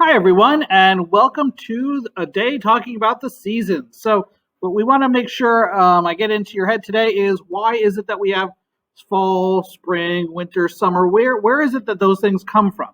Hi, everyone, and welcome to a day talking about the seasons. So, what we want to make sure I get into your head today is why is it that we have fall, spring, winter, summer? Where is it that those things come from?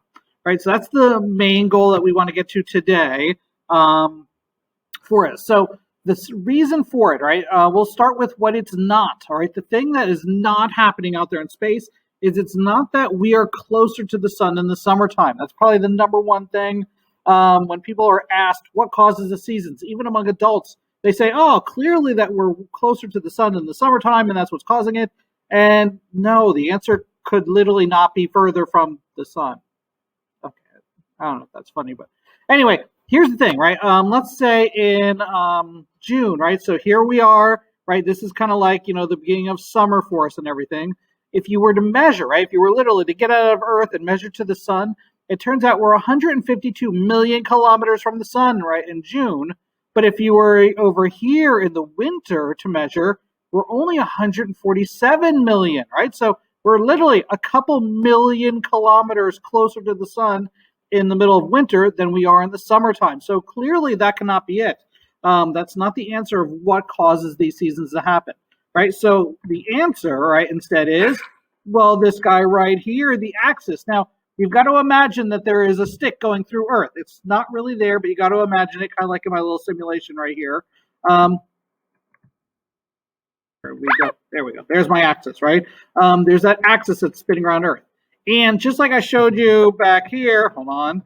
Right. So that's the main goal that we want to get to today for us. So the reason for it, right? We'll start with what it's not. All right. The thing that is not happening out there in space is it's not that we are closer to the sun in the summertime. That's probably the number one thing when people are asked what causes the seasons, even among adults, they say, oh, clearly that we're closer to the sun in the summertime and that's what's causing it. And no, the answer could literally not be further from the sun. Okay. I don't know if that's funny, but anyway, here's the thing, right? Let's say in June, right? So here we are, right? This is kind of like, the beginning of summer for us and everything. If you were to measure, right? If you were literally to get out of Earth and measure to the sun, it turns out we're 152 million kilometers from the sun, right, in June. But if you were over here in the winter to measure, we're only 147 million, right? So we're literally a couple million kilometers closer to the sun in the middle of winter than we are in the summertime. So clearly that cannot be it. That's not the answer of what causes these seasons to happen, right? So the answer, right, instead is, well, this guy right here, the axis. Now, you've got to imagine that there is a stick going through Earth. It's not really there, but you got to imagine it, kind of like in my little simulation right here. There we go. There's my axis, right? There's that axis that's spinning around Earth. And just like I showed you back here, hold on,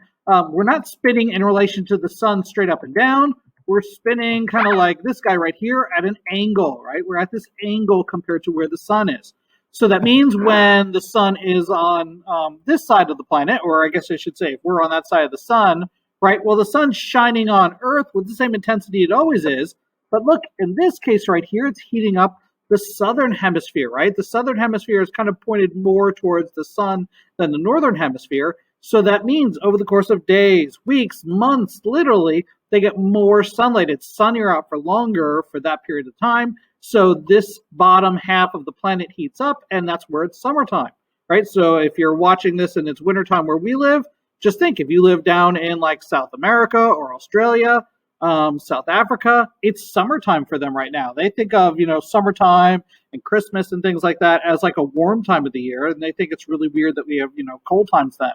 we're not spinning in relation to the sun straight up and down. We're spinning kind of like this guy right here at an angle, right? We're at this angle compared to where the sun is. So that means when the sun is on this side of the planet, or I guess I should say if we're on that side of the sun, right? Well, the sun's shining on Earth with the same intensity it always is. But look, in this case right here, it's heating up the southern hemisphere, right? The southern hemisphere is kind of pointed more towards the sun than the northern hemisphere. So that means over the course of days, weeks, months, literally, they get more sunlight. It's sunnier out for longer for that period of time. So this bottom half of the planet heats up, and that's where it's summertime, right? So if you're watching this and it's wintertime where we live, just think if you live down in like South America or Australia, South Africa, it's summertime for them right now. They think of, summertime and Christmas and things like that as like a warm time of the year. And they think it's really weird that we have, cold times then.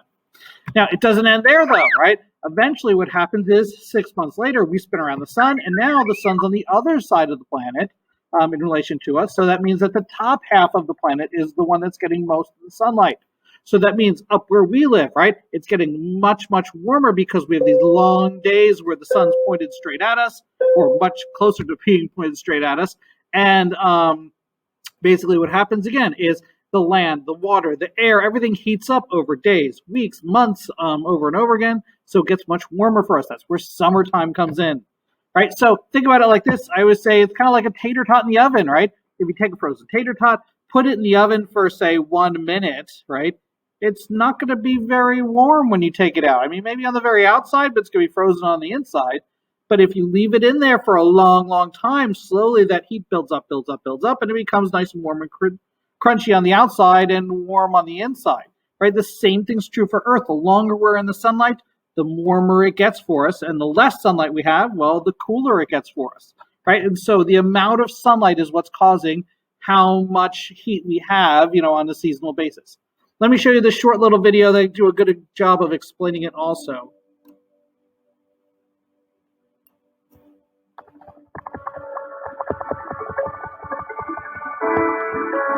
Now, it doesn't end there though, right? Eventually what happens is 6 months later, we spin around the sun and now the sun's on the other side of the planet in relation to us. So that means that the top half of the planet is the one that's getting most of the sunlight. So that means up where we live, right, it's getting much, much warmer because we have these long days where the sun's pointed straight at us, or much closer to being pointed straight at us. And basically what happens again is the land, the water, the air, everything heats up over days, weeks, months, over and over again. So it gets much warmer for us. That's where summertime comes in, right? So think about it like this. I always say it's kind of like a tater tot in the oven, right? If you take a frozen tater tot, put it in the oven for, say, 1 minute, right? It's not going to be very warm when you take it out. I mean, maybe on the very outside, but it's going to be frozen on the inside. But if you leave it in there for a long, long time, slowly that heat builds up, and it becomes nice and warm and crunchy on the outside and warm on the inside, right? The same thing's true for Earth. The longer we're in the sunlight, the warmer it gets for us. And the less sunlight we have, well, the cooler it gets for us, right? And so the amount of sunlight is what's causing how much heat we have, on a seasonal basis. Let me show you this short little video. They do a good job of explaining it also.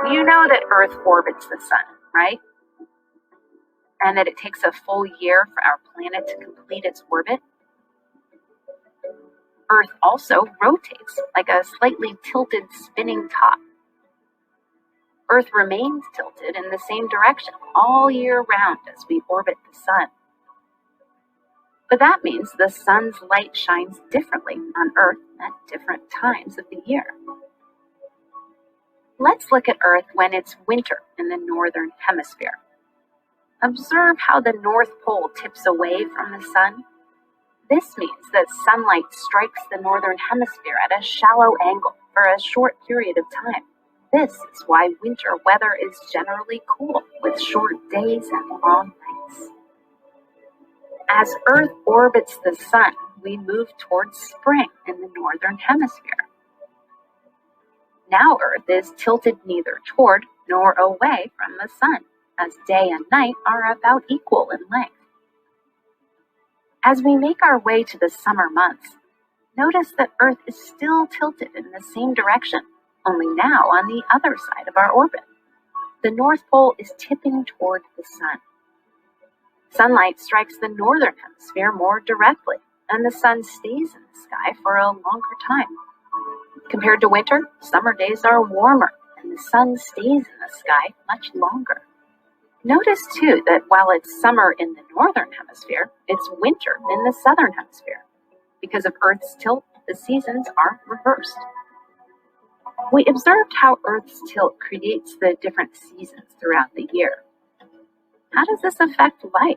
You know that Earth orbits the sun, right? And that it takes a full year for our planet to complete its orbit. Earth also rotates like a slightly tilted spinning top. Earth remains tilted in the same direction all year round as we orbit the sun. But that means the sun's light shines differently on Earth at different times of the year. Let's look at Earth when it's winter in the northern hemisphere. Observe how the North Pole tips away from the sun. This means that sunlight strikes the northern hemisphere at a shallow angle for a short period of time. This is why winter weather is generally cool, with short days and long nights. As Earth orbits the sun, we move towards spring in the northern hemisphere. Now Earth is tilted neither toward nor away from the sun, as day and night are about equal in length. As we make our way to the summer months, notice that Earth is still tilted in the same direction, only now on the other side of our orbit. The North Pole is tipping toward the sun. Sunlight strikes the northern hemisphere more directly, and the sun stays in the sky for a longer time. Compared to winter, summer days are warmer, and the sun stays in the sky much longer. Notice, too, that while it's summer in the northern hemisphere, it's winter in the southern hemisphere. Because of Earth's tilt, the seasons are reversed. We observed how Earth's tilt creates the different seasons throughout the year. How does this affect life?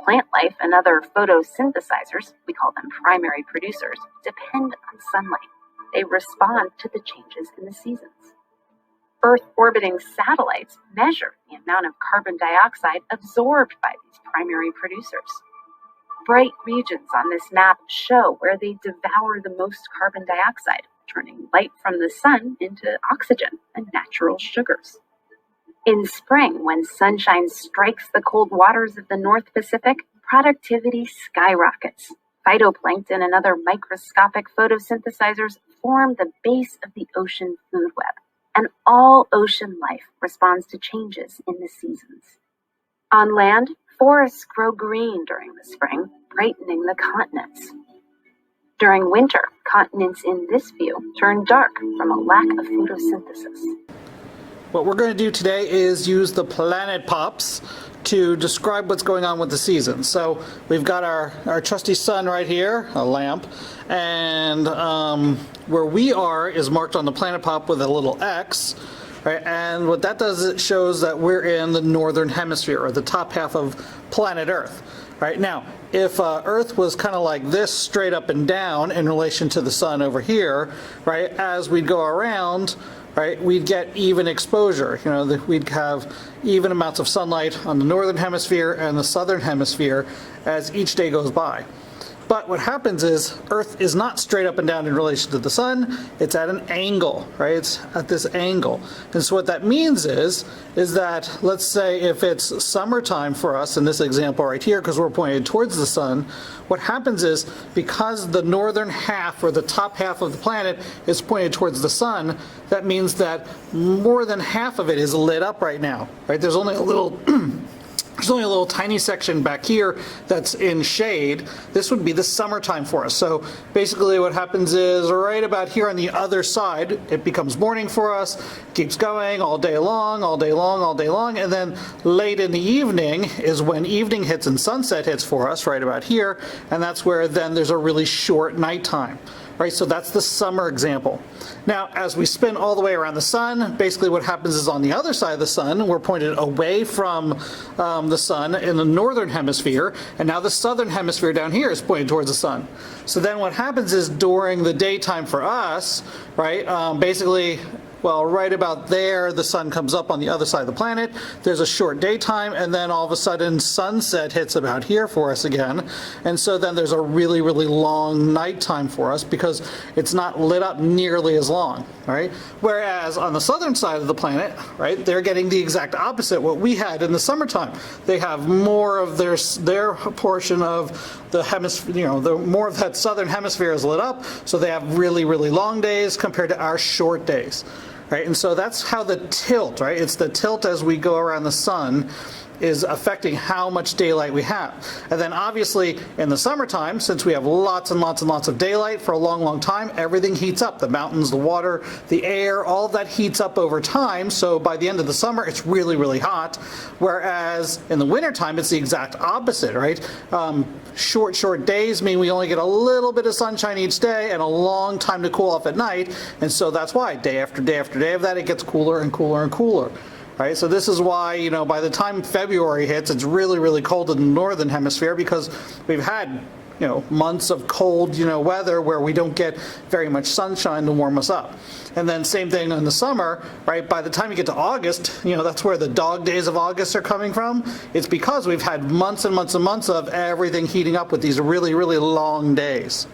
Plant life and other photosynthesizers, we call them primary producers, depend on sunlight. They respond to the changes in the seasons. Earth-orbiting satellites measure the amount of carbon dioxide absorbed by these primary producers. Bright regions on this map show where they devour the most carbon dioxide, turning light from the sun into oxygen and natural sugars. In spring, when sunshine strikes the cold waters of the North Pacific, productivity skyrockets. Phytoplankton and other microscopic photosynthesizers form the base of the ocean food web, and all ocean life responds to changes in the seasons. On land, forests grow green during the spring, brightening the continents. During winter, continents in this view turn dark from a lack of photosynthesis. What we're going to do today is use the planet pops to describe what's going on with the seasons. So we've got our trusty sun right here, a lamp, and where we are is marked on the planet pop with a little X, right? And what that does is it shows that we're in the northern hemisphere, or the top half of planet Earth. Right now, if Earth was kind of like this, straight up and down in relation to the sun over here, right, as we'd go around, right, we'd get even exposure. You know, we'd have even amounts of sunlight on the northern hemisphere and the southern hemisphere as each day goes by. But what happens is Earth is not straight up and down in relation to the sun, it's at an angle, right? It's at this angle. And so what that means is that, let's say if it's summertime for us in this example right here, because we're pointed towards the sun, what happens is because the northern half or the top half of the planet is pointed towards the sun, that means that more than half of it is lit up right now, right? There's only a little tiny section back here that's in shade. This would be the summertime for us. So basically what happens is right about here on the other side, it becomes morning for us, keeps going all day long, all day long, all day long, and then late in the evening is when evening hits and sunset hits for us right about here, and that's where then there's a really short nighttime. Right, so that's the summer example. Now, as we spin all the way around the sun, basically what happens is on the other side of the sun, we're pointed away from the sun in the northern hemisphere, and now the southern hemisphere down here is pointed towards the sun. So then what happens is during the daytime for us, right, basically, well, right about there, the sun comes up on the other side of the planet. There's a short daytime, and then all of a sudden sunset hits about here for us again. And so then there's a really, really long nighttime for us because it's not lit up nearly as long, right? Whereas on the southern side of the planet, right, they're getting the exact opposite, what we had in the summertime. They have more of their portion of the hemisphere, you know, the more of that southern hemisphere is lit up, so they have really, really long days compared to our short days. Right, and so that's how the tilt, right? It's the tilt as we go around the sun is affecting how much daylight we have. And then obviously in the summertime, since we have lots and lots and lots of daylight for a long, long time, everything heats up. The mountains, the water, the air, all of that heats up over time. So by the end of the summer, it's really, really hot. Whereas in the wintertime, it's the exact opposite, right? Short days mean we only get a little bit of sunshine each day and a long time to cool off at night. And so that's why day after day after day of that, it gets cooler and cooler and cooler. Right, so this is why, you know, by the time February hits, it's really, really cold in the northern hemisphere because we've had, months of cold, weather where we don't get very much sunshine to warm us up. And then same thing in the summer, right? By the time you get to August, that's where the dog days of August are coming from. It's because we've had months and months and months of everything heating up with these really, really long days.